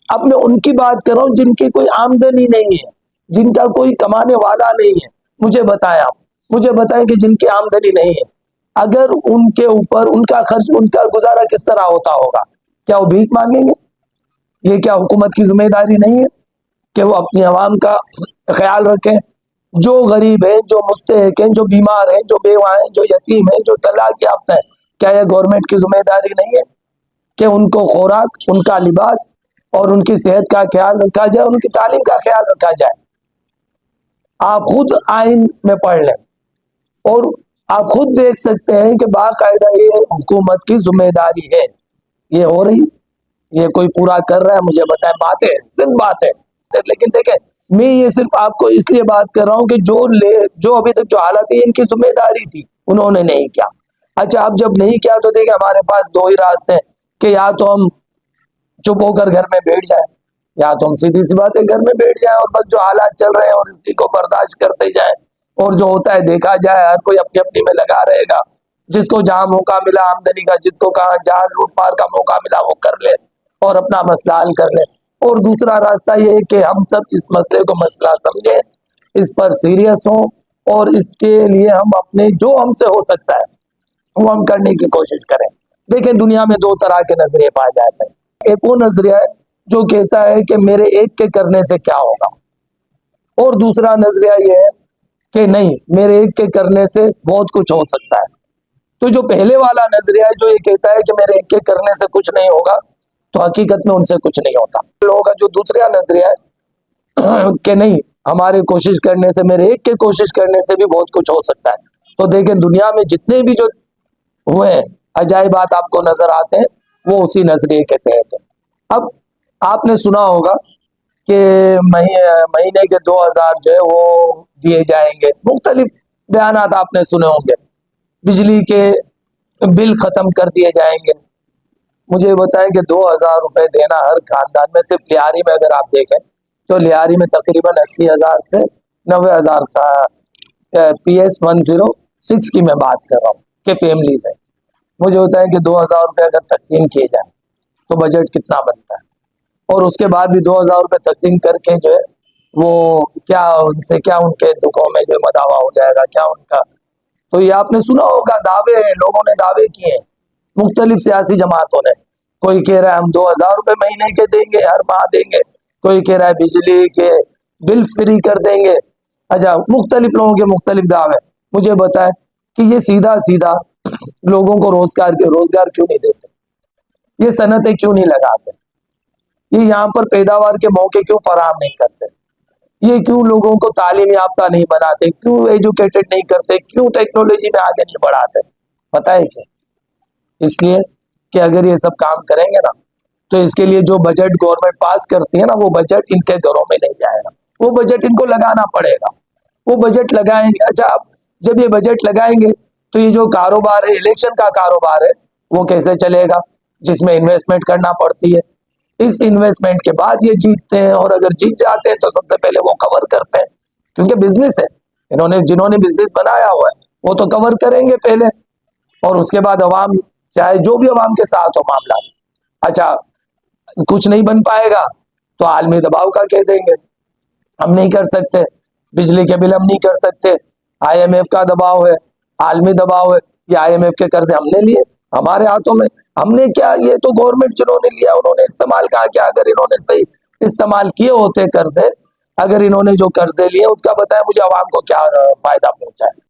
اب میں ان کی بات کر رہا ہوں جن کی کوئی آمدنی نہیں ہے، جن کا کوئی کمانے والا نہیں ہے. مجھے بتائیں، آپ مجھے بتائیں کہ جن کی آمدنی نہیں ہے، اگر ان کے اوپر ان کا خرچ، ان کا گزارا کس طرح ہوتا ہوگا؟ کیا وہ بھیک مانگیں گے؟ یہ کیا حکومت کی ذمہ داری نہیں ہے کہ وہ اپنی عوام کا خیال رکھیں؟ جو غریب ہیں، جو مستحق ہیں، جو بیمار ہیں، جو بیوہ ہیں، جو یتیم ہیں، جو طلاق یافتہ ہیں، کیا یہ گورنمنٹ کی ذمہ داری نہیں ہے کہ ان کو خوراک، ان کا لباس اور ان کی صحت کا خیال رکھا جائے، ان کی تعلیم کا خیال رکھا جائے؟ آپ خود آئین میں پڑھ لیں اور آپ خود دیکھ سکتے ہیں کہ باقاعدہ یہ حکومت کی ذمہ داری ہے. یہ ہو رہی، یہ کوئی پورا کر رہا ہے؟ مجھے بتائیں. باتیں صرف باتیں، لیکن دیکھیں میں یہ صرف آپ کو اس لیے بات کر رہا ہوں کہ جو ابھی تک جو حالت ہے ان کی ذمہ داری تھی، انہوں نے نہیں کیا. اچھا، اب جب نہیں کیا تو دیکھیں ہمارے پاس دو ہی راستے ہیں کہ یا تو ہم چپ ہو کر گھر میں بیٹھ جائیں، یا تو ہم سیدھی سی بات ہے گھر میں بیٹھ جائیں اور بس جو حالات چل رہے ہیں اور اسی کو برداشت کرتے جائیں، اور جو ہوتا ہے دیکھا جائے. ہر کوئی اپنی اپنی میں لگا رہے گا، جس کو جہاں موقع ملا آمدنی کا، جس کو کہاں جہاں لوٹ مار کا موقع ملا وہ کر لے اور اپنا مسئلہ حل کر لے. اور دوسرا راستہ یہ ہے کہ ہم سب اس مسئلے کو مسئلہ سمجھیں، اس پر سیریس ہوں، اور اس کے لیے ہم اپنے جو ہم سے ہو سکتا ہے وہ ہم کرنے کی کوشش کریں. دیکھیں دنیا میں دو طرح کے نظریے پائے جاتے ہیں. ایک وہ نظریہ ہے جو کہتا ہے کہ میرے ایک کے کرنے سے کیا ہوگا، اور دوسرا نظریہ یہ ہے کہ نہیں، میرے ایک کے کرنے سے بہت کچھ ہو سکتا ہے. تو جو پہلے والا نظریہ ہے جو یہ کہتا ہے کہ میرے ایک کے کرنے سے کچھ نہیں ہوگا، تو حقیقت میں ان سے کچھ نہیں ہوتا. لوگوں کا جو دوسرا نظریہ ہے کہ نہیں، ہمارے کوشش کرنے سے، میرے ایک کے کوشش کرنے سے بھی بہت کچھ ہو سکتا ہے. تو دیکھیں دنیا میں جتنے بھی جو ہوئے ہیں عجائبات آپ کو نظر آتے ہیں، وہ اسی نظریے کے تحت ہیں. اب آپ نے سنا ہوگا کہ مہینے کے 2000 جو ہے وہ دیے جائیں گے، مختلف بیانات آپ نے سنے ہوں گے. بجلی کے بل ختم کر دیے جائیں گے. مجھے بتائیں کہ 2000 روپے دینا ہر خاندان میں، صرف لیاری میں اگر آپ دیکھیں تو لیاری میں تقریباً 80,000 سے 90,000 کا PS106 کی میں بات کر رہا ہوں کہ فیملیز ہیں. مجھے ہوتا ہے کہ 2000 روپے اگر تقسیم کیے جائیں تو بجٹ کتنا بنتا ہے، اور اس کے بعد بھی 2000 روپے تقسیم کر کے جو ہے وہ کیا ان سے، کیا ان کے دکھوں میں جو مداوا ہو جائے گا، کیا ان کا. تو یہ آپ نے سنا ہوگا، دعوے ہیں، لوگوں نے دعوے کیے ہیں، مختلف سیاسی جماعتوں نے. کوئی کہہ رہا ہے ہم 2000 روپے مہینے کے دیں گے، ہر ماہ دیں گے. کوئی کہہ رہا ہے بجلی کے بل فری کر دیں گے. اچھا، مختلف لوگوں کے مختلف دعوے. مجھے بتائیں کہ یہ سیدھا سیدھا لوگوں کو روزگار کیوں نہیں دیتے؟ یہ صنعتیں کیوں نہیں لگاتے؟ یہ یہاں پر پیداوار کے موقع کیوں فراہم نہیں کرتے؟ یہ کیوں لوگوں کو تعلیم یافتہ نہیں بناتے؟ کیوں ایجوکیٹڈ نہیں کرتے؟ کیوں ٹیکنالوجی میں آگے نہیں بڑھاتے؟ پتہ ہے کیوں؟ اس لیے کہ اگر یہ سب کام کریں گے نا تو اس کے لیے جو بجٹ گورنمنٹ پاس کرتی ہے نا، وہ بجٹ ان کے گھروں میں نہیں جائے گا، وہ بجٹ ان کو لگانا پڑے گا. وہ بجٹ لگائیں گے. اچھا، اب جب یہ بجٹ لگائیں گے تو یہ جو کاروبار ہے، الیکشن کا کاروبار ہے، وہ کیسے چلے گا؟ جس میں انویسٹمنٹ کرنا پڑتی ہے. اس انویسٹمنٹ کے بعد یہ جیتتے ہیں، اور اگر جیت جاتے ہیں تو سب سے پہلے وہ کور کرتے ہیں، کیونکہ بزنس ہے. جنہوں نے بزنس بنایا ہوا ہے وہ تو کور کریں گے پہلے، اور اس کے بعد عوام، چاہے جو بھی عوام کے ساتھ ہو معاملہ. اچھا، کچھ نہیں بن پائے گا تو عالمی دباؤ کا کہہ دیں گے، ہم نہیں کر سکتے، بجلی کے بل ہم نہیں کر سکتے، IMF کا دباؤ ہے، عالمی دباؤ ہے. یہ IMF کے قرضے ہم نے لیے، ہمارے ہاتھوں میں. ہم نے کیا، یہ تو گورنمنٹ جنہوں نے لیا انہوں نے استعمال کہا. کہ اگر انہوں نے صحیح استعمال کیے ہوتے قرضے، اگر انہوں نے جو قرضے لیے اس کا بتائیں مجھے عوام کو کیا فائدہ پہنچا ہے؟